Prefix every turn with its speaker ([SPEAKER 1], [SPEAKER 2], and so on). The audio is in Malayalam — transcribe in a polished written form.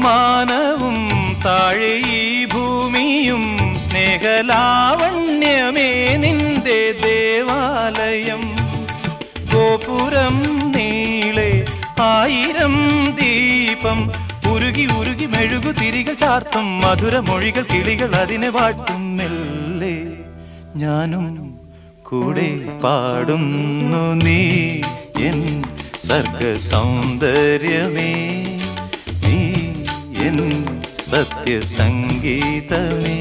[SPEAKER 1] മാനവും താഴെ ഈ ഭൂമിയും സ്നേഹലാവണ്യമേ നിന്റെ ദേവാലയം. ഗോപുരം നീളെ 1000 ദീപം ഉരുകി ഉരുകി മെഴുകു തിരികൾ ചാർത്തും മധുരമൊഴികൾ കിളികൾ അതിനെ വാട്ടും. മെല്ലെ ഞാനും കൂടെ പാടുന്നു, നീ എൻ സർഗ സൗന്ദര്യമേ, നീ എൻ സത്യസംഗീതമേ.